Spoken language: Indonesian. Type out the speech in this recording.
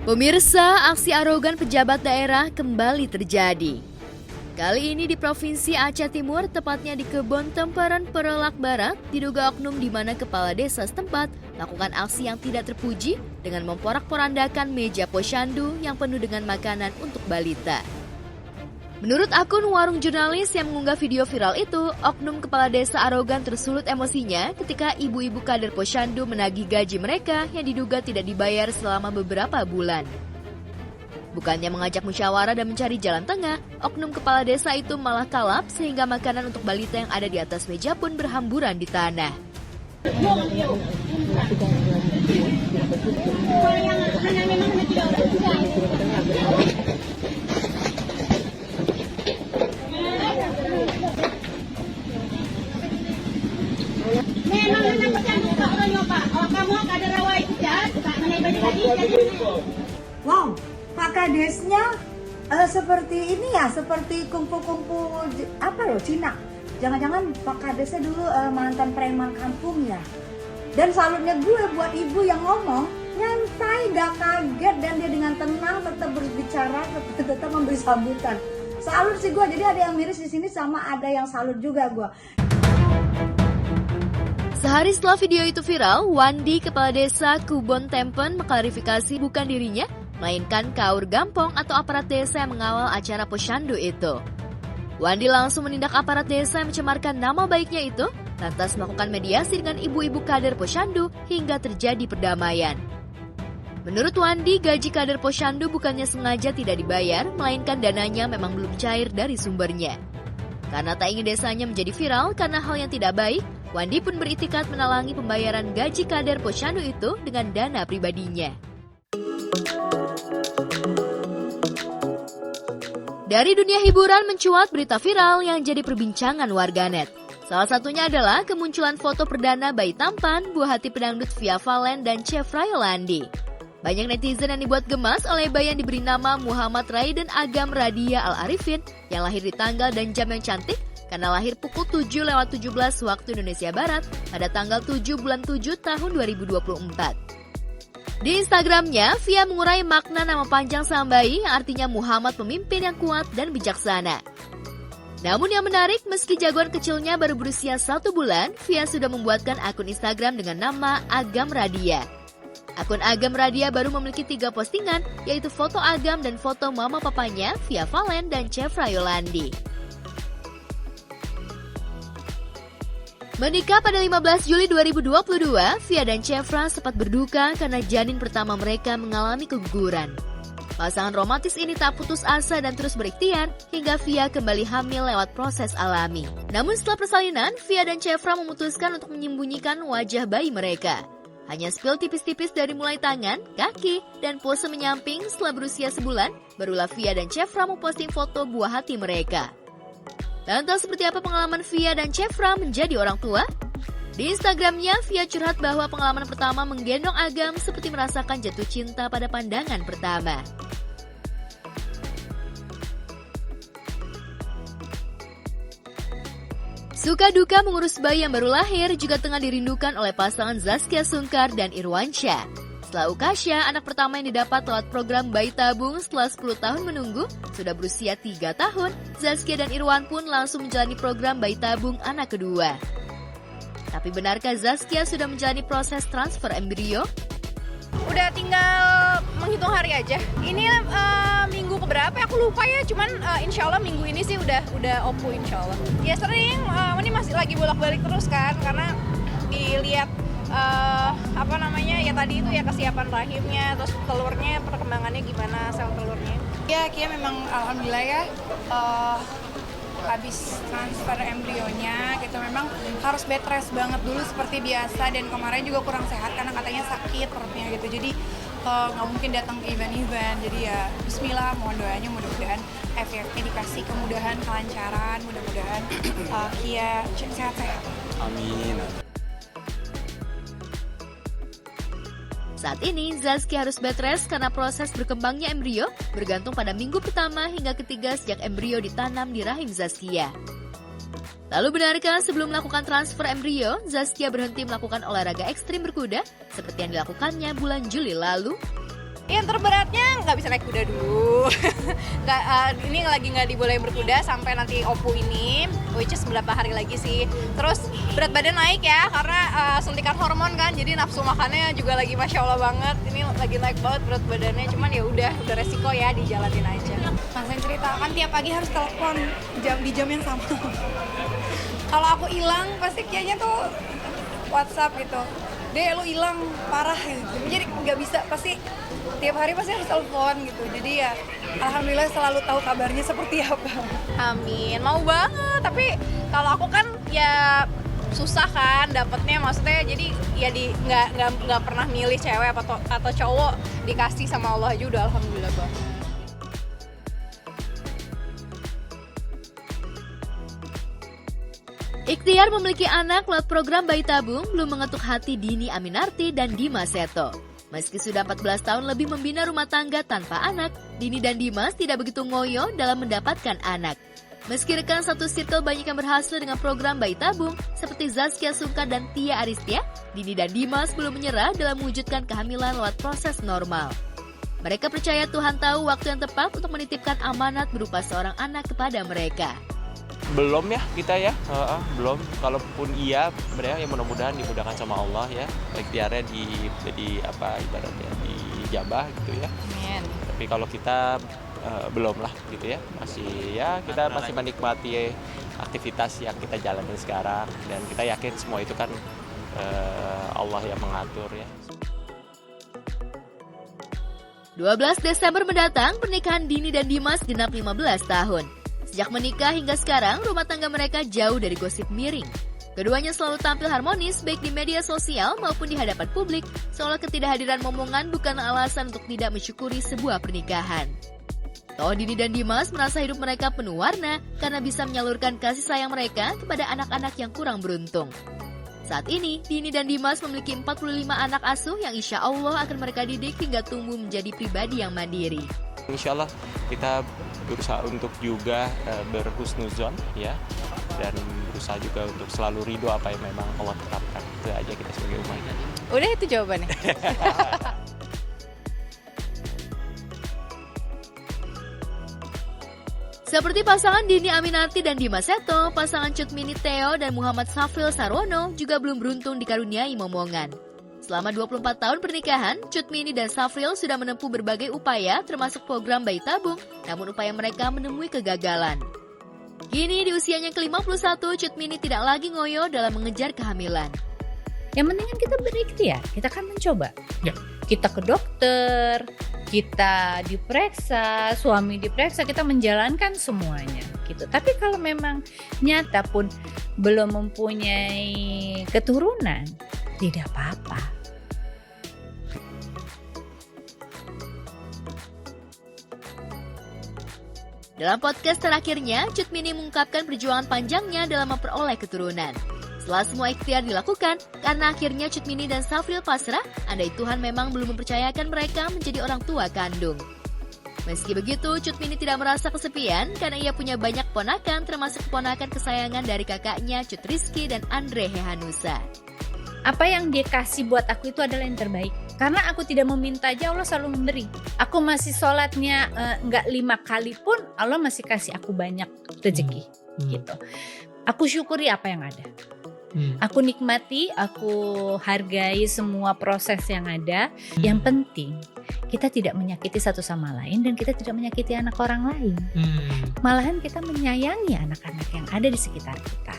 Pemirsa, aksi arogan pejabat daerah kembali terjadi. Kali ini di Provinsi Aceh Timur, tepatnya di Kebon Temperan Perelak Barat, diduga oknum di mana kepala desa setempat melakukan aksi yang tidak terpuji dengan memporak-porandakan meja posyandu yang penuh dengan makanan untuk balita. Menurut akun Warung Jurnalis yang mengunggah video viral itu, oknum kepala desa arogan tersulut emosinya ketika ibu-ibu kader posyandu menagih gaji mereka yang diduga tidak dibayar selama beberapa bulan. Bukannya mengajak musyawarah dan mencari jalan tengah, oknum kepala desa itu malah kalap sehingga makanan untuk balita yang ada di atas meja pun berhamburan di tanah. Wow, Pak Kadesnya seperti ini ya, seperti kumpul-kumpul apa loh Cina. Jangan-jangan Pak Kadesnya dulu mantan preman kampung ya. Dan salutnya gue buat ibu yang ngomong nyantai, gak kaget, dan dia dengan tenang tetap berbicara, tetap memberi sambutan. Salut sih gue, jadi ada yang miris di sini sama ada yang salut juga gue. Sehari setelah video itu viral, Wandi, kepala desa Kebon Tempen, mengklarifikasi bukan dirinya, melainkan Kaur Gampong atau aparat desa yang mengawal acara posyandu itu. Wandi langsung menindak aparat desa yang mencemarkan nama baiknya itu, lantas melakukan mediasi dengan ibu-ibu kader posyandu hingga terjadi perdamaian. Menurut Wandi, gaji kader posyandu bukannya sengaja tidak dibayar, melainkan dananya memang belum cair dari sumbernya. Karena tak ingin desanya menjadi viral karena hal yang tidak baik, Wandi pun beritikat menalangi pembayaran gaji kader posyandu itu dengan dana pribadinya. Dari dunia hiburan mencuat berita viral yang jadi perbincangan warganet. Salah satunya adalah kemunculan foto perdana bayi tampan, buah hati pedangdut Fia Valen dan Chef Rayolandi. Banyak netizen yang dibuat gemas oleh bayi yang diberi nama Muhammad Raiden Agam Radia Al-Arifin yang lahir di tanggal dan jam yang cantik karena lahir pukul 7:17 waktu Indonesia Barat pada tanggal 7 bulan 7 tahun 2024. Di Instagramnya, Fia mengurai makna nama panjang sang bayi yang artinya Muhammad pemimpin yang kuat dan bijaksana. Namun yang menarik, meski jagoan kecilnya baru berusia 1 bulan, Fia sudah membuatkan akun Instagram dengan nama Agam Radia. Akun Agam Radia baru memiliki 3 postingan, yaitu foto Agam dan foto mama papanya, Fia Valen dan Chef Rayolandi. Menikah pada 15 Juli 2022, Fia dan Chefra sempat berduka karena janin pertama mereka mengalami keguguran. Pasangan romantis ini tak putus asa dan terus berikhtiar hingga Fia kembali hamil lewat proses alami. Namun setelah persalinan, Fia dan Chefra memutuskan untuk menyembunyikan wajah bayi mereka. Hanya spill tipis-tipis dari mulai tangan, kaki, dan pose menyamping setelah berusia sebulan, barulah Fia dan Chefra memposting foto buah hati mereka. Lantas seperti apa pengalaman Fia dan Chefra menjadi orang tua? Di Instagramnya, Fia curhat bahwa pengalaman pertama menggendong Agam seperti merasakan jatuh cinta pada pandangan pertama. Suka duka mengurus bayi yang baru lahir juga tengah dirindukan oleh pasangan Zaskia Sungkar dan Irwansyah. Setelah Ukasya, anak pertama yang didapat lewat program bayi tabung setelah 10 tahun menunggu, sudah berusia 3 tahun, Zaskia dan Irwan pun langsung menjalani program bayi tabung anak kedua. Tapi benarkah Zaskia sudah menjalani proses transfer embrio? Udah tinggal menghitung hari aja. Ini minggu keberapa aku lupa ya, cuman insya Allah minggu ini sih udah opu insya Allah. Ya sering, ini masih lagi bolak-balik terus kan, karena dilihat ya tadi itu ya kesiapan rahimnya, terus telurnya perkembangannya gimana, sel telurnya. Ya Kia memang alhamdulillah ya habis transfer embrionya gitu memang harus bed rest banget dulu seperti biasa, dan kemarin juga kurang sehat karena katanya sakit perutnya gitu, jadi nggak mungkin datang ke event-event. Jadi ya bismillah, mohon doanya mudah-mudahan efeknya dikasih kemudahan, kelancaran, mudah-mudahan Kia sehat-sehat. Amin. Saat ini, Zaskia harus bed rest karena proses berkembangnya embrio bergantung pada minggu pertama hingga ketiga sejak embrio ditanam di rahim Zaskia. Lalu benarkah sebelum melakukan transfer embrio, Zaskia berhenti melakukan olahraga ekstrim berkuda seperti yang dilakukannya bulan Juli lalu? Yang terberatnya nggak bisa naik kuda dulu. Ini lagi nggak dibolehin berkuda sampai nanti Oppo ini, which is beberapa hari lagi sih. Terus berat badan naik ya, karena suntikan hormon kan, jadi nafsu makannya juga lagi masya Allah banget. Ini lagi naik banget berat badannya, cuman ya udah resiko ya, dijalanin aja. Mas yang cerita kan tiap pagi harus telepon di jam yang sama. Kalau aku hilang pasti kayaknya tuh WhatsApp gitu. Dek lu hilang parah gitu. Jadi nggak bisa, pasti tiap hari pasti harus telepon gitu. Jadi ya alhamdulillah selalu tahu kabarnya seperti apa. Amin, mau banget. Tapi kalau aku kan ya susah kan dapetnya, maksudnya jadi ya nggak pernah milih cewek atau cowok, dikasih sama Allah aja udah alhamdulillah banget. Ikhtiar memiliki anak lewat program bayi tabung belum mengetuk hati Dini Aminarti dan Dimas Seto. Meski sudah 14 tahun lebih membina rumah tangga tanpa anak, Dini dan Dimas tidak begitu ngoyo dalam mendapatkan anak. Meski rekan satu circle banyak yang berhasil dengan program bayi tabung, seperti Zaskia Sungkar dan Tia Aristia, Dini dan Dimas belum menyerah dalam mewujudkan kehamilan lewat proses normal. Mereka percaya Tuhan tahu waktu yang tepat untuk menitipkan amanat berupa seorang anak kepada mereka. Belum ya kita ya, belum. Kalaupun iya, sebenarnya ya mudah-mudahan dimudahkan sama Allah ya. Ikhtiarnya ibaratnya dijabah gitu ya. Amin. Tapi kalau kita belum lah gitu ya. Kita masih menikmati aktivitas yang kita jalani sekarang, dan kita yakin semua itu kan Allah yang mengatur ya. 12 Desember mendatang, pernikahan Dini dan Dimas genap 15 tahun. Sejak menikah hingga sekarang, rumah tangga mereka jauh dari gosip miring. Keduanya selalu tampil harmonis baik di media sosial maupun di hadapan publik, seolah ketidakhadiran momongan bukan alasan untuk tidak mensyukuri sebuah pernikahan. Toh Dini dan Dimas merasa hidup mereka penuh warna karena bisa menyalurkan kasih sayang mereka kepada anak-anak yang kurang beruntung. Saat ini, Dini dan Dimas memiliki 45 anak asuh yang insya Allah akan mereka didik hingga tumbuh menjadi pribadi yang mandiri. Insya Allah kita berusaha untuk juga berhusnuzon ya, dan berusaha juga untuk selalu ridho apa yang memang Allah tetapkan. Itu aja kita sebagai umatnya. Udah itu jawabannya. Seperti pasangan Dini Aminarti dan Dimas Seto, pasangan Cut Mini Theo dan Muhammad Safril Sarwono juga belum beruntung dikaruniai momongan. Selama 24 tahun pernikahan, Cut Mini dan Safril sudah menempuh berbagai upaya termasuk program bayi tabung, namun upaya mereka menemui kegagalan. Kini di usianya ke-51, Cut Mini tidak lagi ngoyo dalam mengejar kehamilan. Yang penting kan kita berikhtiar, kita kan mencoba. Ya. Kita ke dokter, kita diperiksa, suami diperiksa, kita menjalankan semuanya gitu. Tapi kalau memang nyata pun belum mempunyai keturunan, tidak apa-apa. Dalam podcast terakhirnya, Cut Mini mengungkapkan perjuangan panjangnya dalam memperoleh keturunan. Setelah semua ikhtiar dilakukan, karena akhirnya Cut Mini dan Safril pasrah, andai Tuhan memang belum mempercayakan mereka menjadi orang tua kandung. Meski begitu, Cut Mini tidak merasa kesepian karena ia punya banyak ponakan, termasuk ponakan kesayangan dari kakaknya Cut Rizky dan Andre Hehanusa. Apa yang dia kasih buat aku itu adalah yang terbaik. Karena aku tidak meminta aja, Allah selalu memberi. Aku masih sholatnya nggak 5 kali pun, Allah masih kasih aku banyak rezeki gitu. Aku syukuri apa yang ada. Aku nikmati, aku hargai semua proses yang ada. Yang penting kita tidak menyakiti satu sama lain dan kita tidak menyakiti anak orang lain. Malahan kita menyayangi anak-anak yang ada di sekitar kita.